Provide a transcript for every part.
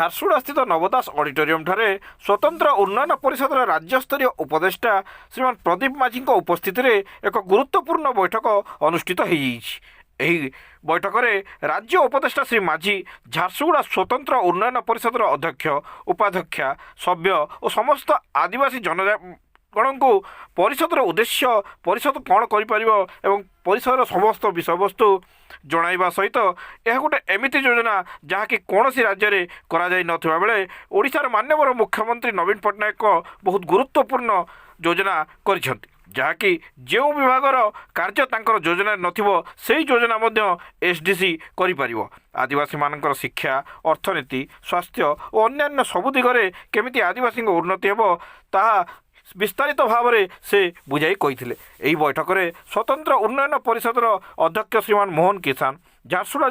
ଝାରସୁଗୁଡ଼ା ସ୍ଥିତ ନବଦାସ ଅଡିଟୋରିୟମ ଠାରେ ସ୍ୱତନ୍ତ୍ର ଉନ୍ନୟନ ପରିଷଦର ରାଜ୍ୟସ୍ତରୀୟ ଉପଦେଷ୍ଟା ଶ୍ରୀମାନ ପ୍ରଦୀପ ମାଝୀଙ୍କ ଉପସ୍ଥିତିରେ ଏକ ଗୁରୁତ୍ୱପୂର୍ଣ୍ଣ ବୈଠକ ଅନୁଷ୍ଠିତ ହୋଇଯାଇଛି। ଏହି ବୈଠକରେ ରାଜ୍ୟ ଉପଦେଷ୍ଟା ଶ୍ରୀ ମାଝୀ ଝାରସୁଗୁଡ଼ା ସ୍ୱତନ୍ତ୍ର ଉନ୍ନୟନ ପରିଷଦର ଅଧ୍ୟକ୍ଷ, ଉପାଧ୍ୟକ୍ଷା, ସଭ୍ୟ ଓ ସମସ୍ତ ଆଦିବାସୀ ଜନଗଣଙ୍କୁ ପରିଷଦର ଉଦ୍ଦେଶ୍ୟ, ପରିଷଦ କ'ଣ କରିପାରିବ ଏବଂ ପରିଷଦର ସମସ୍ତ ବିଷୟବସ୍ତୁ ଜଣାଇବା ସହିତ ଏହା ଗୋଟେ ଏମିତି ଯୋଜନା ଯାହାକି କୌଣସି ରାଜ୍ୟରେ କରାଯାଇନଥିବା ବେଳେ ଓଡ଼ିଶାର ମାନ୍ୟବର ମୁଖ୍ୟମନ୍ତ୍ରୀ ନବୀନ ପଟ୍ଟନାୟକ ବହୁତ ଗୁରୁତ୍ୱପୂର୍ଣ୍ଣ ଯୋଜନା କରିଛନ୍ତି, ଯାହାକି ଯେଉଁ ବିଭାଗର କାର୍ଯ୍ୟ ତାଙ୍କର ଯୋଜନାରେ ନଥିବ ସେହି ଯୋଜନା ମଧ୍ୟ ଏସ୍ଡିସି କରିପାରିବ। ଆଦିବାସୀମାନଙ୍କର ଶିକ୍ଷା, ଅର୍ଥନୀତି, ସ୍ୱାସ୍ଥ୍ୟ ଓ ଅନ୍ୟାନ୍ୟ ସବୁ ଦିଗରେ କେମିତି ଆଦିବାସୀଙ୍କ ଉନ୍ନତି ହେବ ତାହା ବିସ୍ତାରିତ ଭାବରେ ସେ ବୁଝାଇ କହିଥିଲେ। ଏହି ବୈଠକରେ ସ୍ୱତନ୍ତ୍ର ଉନ୍ନୟନ ପରିଷଦର ଅଧ୍ୟକ୍ଷ ଶ୍ରୀମାନ ମୋହନ କିଷାନ, ଝାରସୁଗୁଡ଼ା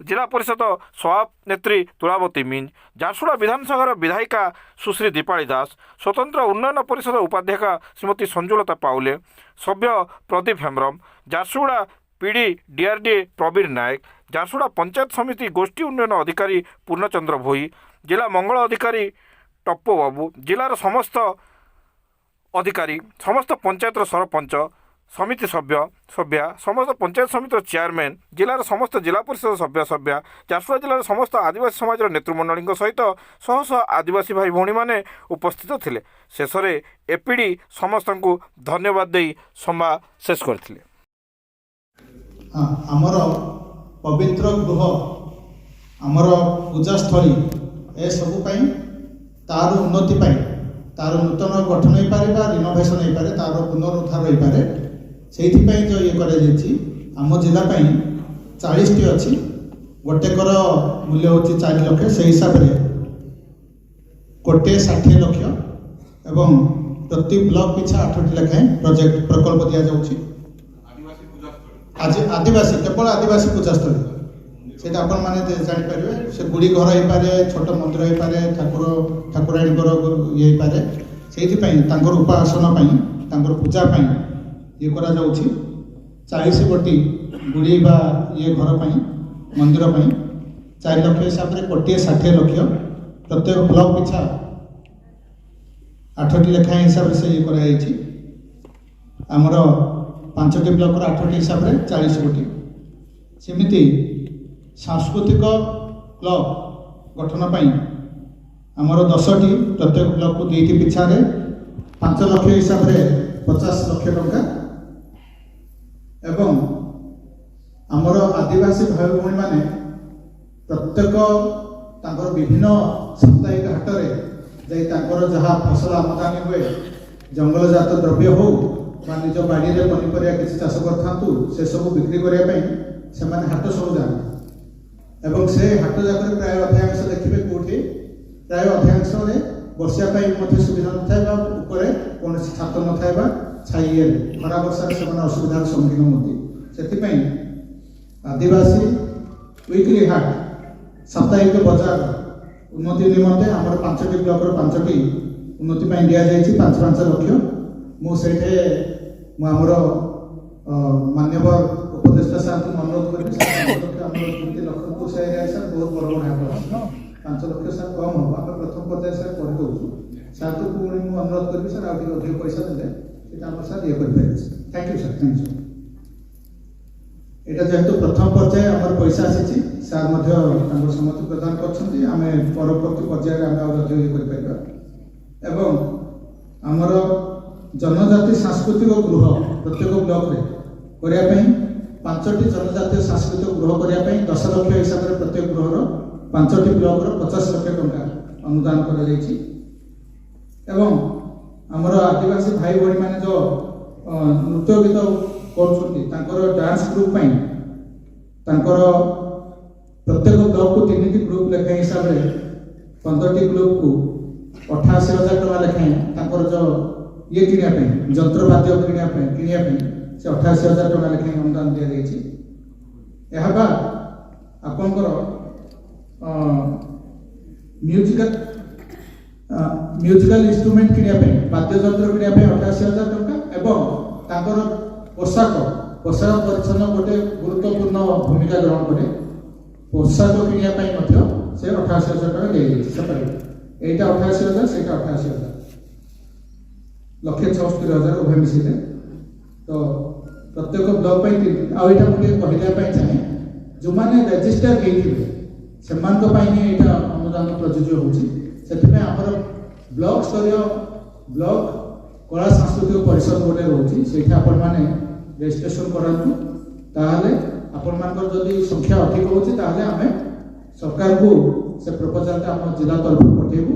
ଜିଲ୍ଲା ପରିଷଦ ସଭାନେତ୍ରୀ ତୁଳାବତୀ ମିଞ୍ଜ, ଝାରସୁଗୁଡ଼ା ବିଧାନସଭାର ବିଧାୟିକା ସୁଶ୍ରୀ ଦୀପାଳି ଦାସ, ସ୍ୱତନ୍ତ୍ର ଉନ୍ନୟନ ପରିଷଦ ଉପାଧ୍ୟକ୍ଷା ଶ୍ରୀମତୀ ସଞ୍ଜୁଲତା ପାଉଲେ, ସଭ୍ୟ ପ୍ରଦୀପ ହେମ୍ବ୍ରମ, ଝାରସୁଗୁଡ଼ା ପିଡି ଡିଆର୍ଡିଏ ପ୍ରବୀର ନାୟକ, ଝାରସୁଗୁଡ଼ା ପଞ୍ଚାୟତ ସମିତି ଗୋଷ୍ଠୀ ଉନ୍ନୟନ ଅଧିକାରୀ ପୂର୍ଣ୍ଣଚନ୍ଦ୍ର ଭୋଇ, ଜିଲ୍ଲା ମଙ୍ଗଳ ଅଧିକାରୀ ଟପ୍ପୁ ବାବୁ, ଜିଲ୍ଲାର ସମସ୍ତ ଅଧିକାରୀ, ସମସ୍ତ ପଞ୍ଚାୟତର ସରପଞ୍ଚ, ସମିତି ସଭ୍ୟା, ସମସ୍ତ ପଞ୍ଚାୟତ ସମିତିର ଚେୟାରମ୍ୟାନ୍, ଜିଲ୍ଲାର ସମସ୍ତ ଜିଲ୍ଲା ପରିଷଦ ସଭ୍ୟା, ଝାରସୁଗୁଡ଼ା ଜିଲ୍ଲାର ସମସ୍ତ ଆଦିବାସୀ ସମାଜର ନେତୃମଣ୍ଡଳୀଙ୍କ ସହିତ ଶହ ଶହ ଆଦିବାସୀ ଭାଇ ଭଉଣୀମାନେ ଉପସ୍ଥିତ ଥିଲେ। ଶେଷରେ ଏପିଡି ସମସ୍ତଙ୍କୁ ଧନ୍ୟବାଦ ଦେଇ ସଭା ଶେଷ କରିଥିଲେ। ଆମର ପବିତ୍ର ଗୃହ, ଆମର ପୂଜାସ୍ଥଳୀ ଏସବୁ ପାଇଁ, ତାର ଉନ୍ନତି ପାଇଁ, ତାର ନୂତନ ଗଠନ ହେଇପାରେ ବା ରିନୋଭେସନ୍ ହେଇପାରେ, ତାର ପୁନରୁଦ୍ଧାର ହେଇପାରେ, ସେଇଥିପାଇଁ ଯେଉଁ ଇଏ କରାଯାଇଛି ଆମ ଜିଲ୍ଲା ପାଇଁ 40ଟି ଅଛି। ଗୋଟେକର ମୂଲ୍ୟ ହେଉଛି 4 ଲକ୍ଷ, ସେହି ହିସାବରେ 1,60,00,000 ଏବଂ ପ୍ରତି ବ୍ଲକ ପିଛା 8ଟି ଲେଖାଏଁ ପ୍ରୋଜେକ୍ଟ ପ୍ରକଳ୍ପ ଦିଆଯାଉଛି। ଆଦିବାସୀ କେବଳ ଆଦିବାସୀ ପୂଜାସ୍ଥଳୀ, ସେଇଟା ଆପଣମାନେ ଜାଣିପାରିବେ। ସେ ଗୁଡ଼ି ଘର ହେଇପାରେ, ଛୋଟ ମନ୍ଦିର ହେଇପାରେ, ଠାକୁରାଣୀଙ୍କର ଇଏ ହେଇପାରେ। ସେଇଥିପାଇଁ ତାଙ୍କର ଉପାସନା ପାଇଁ, ତାଙ୍କର ପୂଜା ପାଇଁ ଇଏ କରାଯାଉଛି। 40 ଗୋଟି ଗୁଡ଼ି ବା ଇଏ ଘର ପାଇଁ, ମନ୍ଦିର ପାଇଁ 4 ଲକ୍ଷ ହିସାବରେ 1,60,00,000, ପ୍ରତ୍ୟେକ ବ୍ଲକ ପିଛା 8ଟି ଲେଖାଏଁ ହିସାବରେ ସେ ଇଏ କରାଯାଇଛି। ଆମର 5ଟି ବ୍ଲକର 8ଟି ହିସାବରେ 40 ଗୋଟି। ସେମିତି ସାଂସ୍କୃତିକ କ୍ଲବ ଗଠନ ପାଇଁ ଆମର 10ଟି, ପ୍ରତ୍ୟେକ ବ୍ଲକକୁ 2ଟି ପିଛାରେ 5 ଲକ୍ଷ ହିସାବରେ 50 ଲକ୍ଷ ଟଙ୍କା। ଏବଂ ଆମର ଆଦିବାସୀ ଭାଇ ଭଉଣୀମାନେ ପ୍ରତ୍ୟେକ ତାଙ୍କର ବିଭିନ୍ନ ସାପ୍ତାହିକ ହାଟରେ ଯାଇ ତାଙ୍କର ଯାହା ଫସଲ ଆମଦାନୀ ହୁଏ, ଜଙ୍ଗଲଜାତ ଦ୍ରବ୍ୟ ହେଉ ବା ନିଜ ବାଡ଼ିରେ ପନିପରିବା କିଛି ଚାଷ କରିଥାନ୍ତୁ, ସେସବୁ ବିକ୍ରି କରିବା ପାଇଁ ସେମାନେ ହାଟ ସବୁ ଯାଆନ୍ତି। ଏବଂ ସେ ହାଟ ଯାକରେ ପ୍ରାୟ ଅଧିକାଂଶ ଦେଖିବେ କେଉଁଠି ପ୍ରାୟ ଅଧିକାଂଶରେ ବସିବା ପାଇଁ ମଧ୍ୟ ସୁବିଧା ନଥାଏ ବା ଉପରେ କୌଣସି ଛାତ ନଥାଏ ବା ଛାଇ ଇଏରେ ଖରା ବର୍ଷାରେ ସେମାନେ ଅସୁବିଧାର ସମ୍ମୁଖୀନ ହୁଅନ୍ତି। ସେଥିପାଇଁ ଆଦିବାସୀ ୱିକଲି ହାଟ, ସାପ୍ତାହିକ ବଜାର ଉନ୍ନତି ନିମନ୍ତେ ଆମର 5ଟି ବ୍ଲକର 5ଟି ଉନ୍ନତି ପାଇଁ ଦିଆଯାଇଛି 5 ଲକ୍ଷ। ମୁଁ ସେଇଠି ଆମର ମାନ୍ୟବର ଉପଦେଷ୍ଟା ସାର୍ଙ୍କୁ ଅନୁରୋଧ କରିବି, ଆମର 2 ଲକ୍ଷ ସେ ଏରିଆ ସାର୍ ବହୁତ ବଡ଼ ବଡ଼ ହାଟ ଅଛି, 5 ଲକ୍ଷ ସାର୍ କମ୍ ହେବ, ଆମେ ପ୍ରଥମ ପର୍ଯ୍ୟାୟରେ ସାର୍ କରିଦେଉଛୁ। ସାର୍ଙ୍କୁ ପୁଣି ମୁଁ ଅନୁରୋଧ କରିବି ସାର୍ ଆଉ ଟିକେ ଅଧିକ ପଇସା ଦେଲେ ସେଇଟା ଆମର ସାର୍ ଇଏ କରିପାରିବେ। Thank you sir, thank you. ଏଇଟା ଯେହେତୁ ପ୍ରଥମ ପର୍ଯ୍ୟାୟ ଆମର ପଇସା ଆସିଛି, ସାର୍ ମଧ୍ୟ ତାଙ୍କର ସମ୍ମତି ପ୍ରଦାନ କରିଛନ୍ତି, ଆମେ ପରବର୍ତ୍ତୀ ପର୍ଯ୍ୟାୟରେ ଆମେ ଆଉ ଅଧିକ ଇଏ କରିପାରିବା। ଏବଂ ଆମର ଜନଜାତି ସାଂସ୍କୃତିକ ଗୃହ ପ୍ରତ୍ୟେକ ବ୍ଲକରେ କରିବା ପାଇଁ 5ଟି ଜନଜାତୀୟ ସାଂସ୍କୃତିକ ଗୃହ କରିବା ପାଇଁ 10 ଲକ୍ଷ ହିସାବରେ ପ୍ରତ୍ୟେକ ଗୃହର 5ଟି ବ୍ଲକର 50 ଲକ୍ଷ ଟଙ୍କା ଅନୁଦାନ କରାଯାଇଛି। ଏବଂ ଆମର ଆଦିବାସୀ ଭାଇ ଭଉଣୀମାନେ ଯେଉଁ ନୃତ୍ୟ ଗୀତ କରୁଛନ୍ତି, ତାଙ୍କର ଡ୍ୟାନ୍ସ ଗ୍ରୁପ୍ ପାଇଁ ତାଙ୍କର ପ୍ରତ୍ୟେକ ବ୍ଲକକୁ 3ଟି ଗ୍ରୁପ୍ ଲେଖାଏଁ ହିସାବରେ 15ଟି ଗ୍ରୁପକୁ 88,000 ଟଙ୍କା ଲେଖାଏଁ ତାଙ୍କର ଯେଉଁ ଇଏ କିଣିବା ପାଇଁ, ଯନ୍ତ୍ରବାଦ୍ୟ କିଣିବା ପାଇଁ ସେ 88,000 ଟଙ୍କା ଲେଖାଏଁ ଅନୁଦାନ ଦିଆଯାଇଛି। ଏହା ବା ଆପଣଙ୍କର ମ୍ୟୁଜିକାଲ ଇନ୍ଷ୍ଟ୍ରୁମେଣ୍ଟ କିଣିବା ପାଇଁ, ବାଦ୍ୟଯନ୍ତ୍ର କିଣିବା ପାଇଁ 88,000 ଟଙ୍କା ଏବଂ ତାଙ୍କର ପୋଷାକ ପରିଚ୍ଛନ୍ନ ଗୋଟେ ଗୁରୁତ୍ୱପୂର୍ଣ୍ଣ ଭୂମିକା ଗ୍ରହଣ କରେ। ପୋଷାକ କିଣିବା ପାଇଁ ମଧ୍ୟ से 88,000 टका दिए सेपरेट एटा 88,000 सेटा 88,000 1,76,000 उभय मिसिले तो प्रत्येक ब्लॉक आउ यहाँ गोटे कहला चाहे जो मैंने रेजिस्टर होते से अनुदान प्रযোज्य होमर ब्लॉक स्तर ब्लॉक कला सांस्कृतिक परिषद गोटे रोचे से रेजिस्ट्रेशन करातु ताहले आपण मानकर जदि संख्या अधिक होची ताहले आमे सरकार को से प्रपोजल आम जिला तरफ पठेबू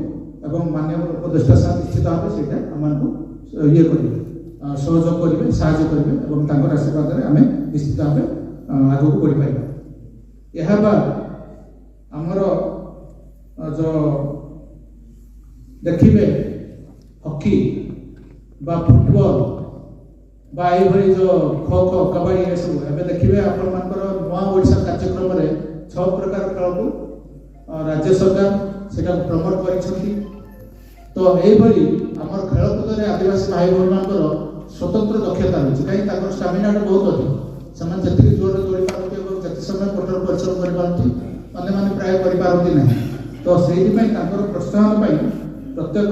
एवं माननीय उपदेष्टा साथ निश्चित भाव से आम ये करेंगे सहयोग करेंगे साहय करेंगे और तांकर आशीर्वाद आम निश्चित भाव आगे बढ़ी पाइबा यह आमर जो देखिए हॉकी बा फुटबॉल बा ये जो खो खो कबड्डी ये सब एवं देखिए आपण नुआ ओडिशा कार्यक्रम में 6 प्रकार खेल को राज्य सरकार से प्रमोट कर तो यही आमर खेलकूद में आदिवासी भाई भर स्वतंत्र दक्षता रही कहीं स्टामिना बहुत अधिक से जी जोर दौड़ी पारती और जिते समय कठोर परिश्रम कर मैंने प्राय करना तो से प्रोत्साहन प्रत्येक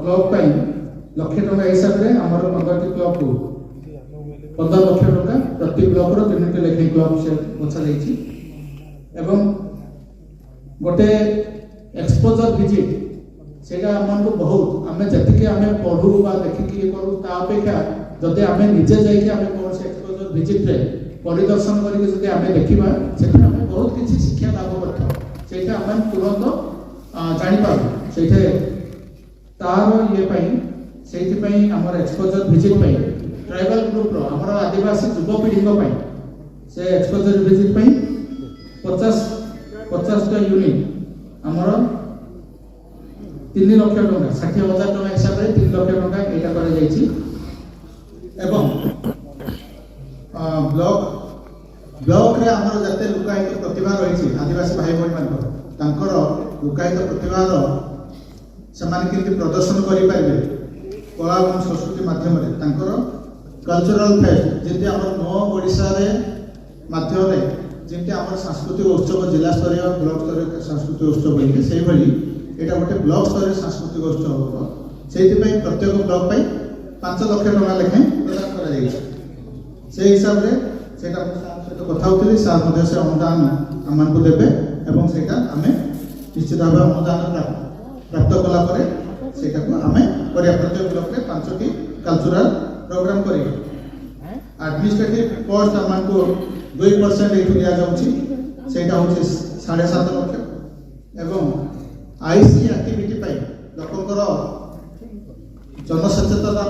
क्लब 1,00,000 टका हिसाब से आम 15टी क्लब को 15 लाख टका प्रति ब्लॉक 3टी लेखा क्लब से बछा एवं गोटे एक्सपोजर विजिट से बहुत आम जी आम पढ़ू देखिकी करूँ अपेक्षा जदि आम निजे जाइए कौन से एक्सपोजर विजिट रे परिदर्शन करके आम देखा से बहुत किसी शिक्षा लाभ कर आम तुरंत जापर से तार ये से आमर एक्सपोजर विजिट ट्राइबल ग्रुप आमर आदिवासी युवपीढ़ी से एक्सपोजर विजिट 50टा यूनिट आमर 3 लाख टका 60,000 टका हिसाब से 3 लाख टका यहाँ ब्लॉक रे आमर जते लुकायित प्रतिभा रही आदिवासी भाई भाई लुकायित प्रतिभा से प्रदर्शन करें कला और संस्कृति माध्यम कल्चरल फेस्ट जमी आम नो ओडिशा माध्यम जमी आम सांस्कृतिक उत्सव जिला स्तर ब्लॉक स्तर सांस्कृतिक उत्सव बोलिए से यहाँ गोटे ब्लॉक स्तर सांस्कृतिक उत्सव हम से प्रत्येक ब्लॉक 5 लाख टका लेखाएं प्रदान कर हिसाब से सहित कथा होती सार से अनुदान आम देवे और से आम निश्चित भाव अनुदान प्राप्त कलापर से आम प्रत्येक ब्लॉक में 5टी कल्चरल प्रोग्राम कर एडमिनिस्ट्रेटिव पोस्ट आमको 2% ये दि जाऊँगी हूँ 7.5 लाख एवं आईसी एक्टिविटी लोकंर जनसचेतना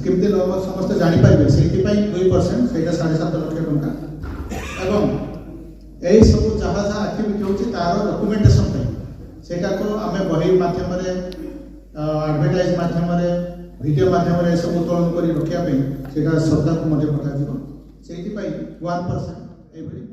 केमती लोग समस्त जापर से 2% से 7.5 लाख टका एवं यही सब जहाँ जहाँ एक्टिविटी होती तार डॉक्यूमेंटेशन से आम बही मध्यम एडवर्टाइज मध्यम वीडियो मध्यम सब उत्तोलन कर रखापी सरकार को पठाଯିव से 1%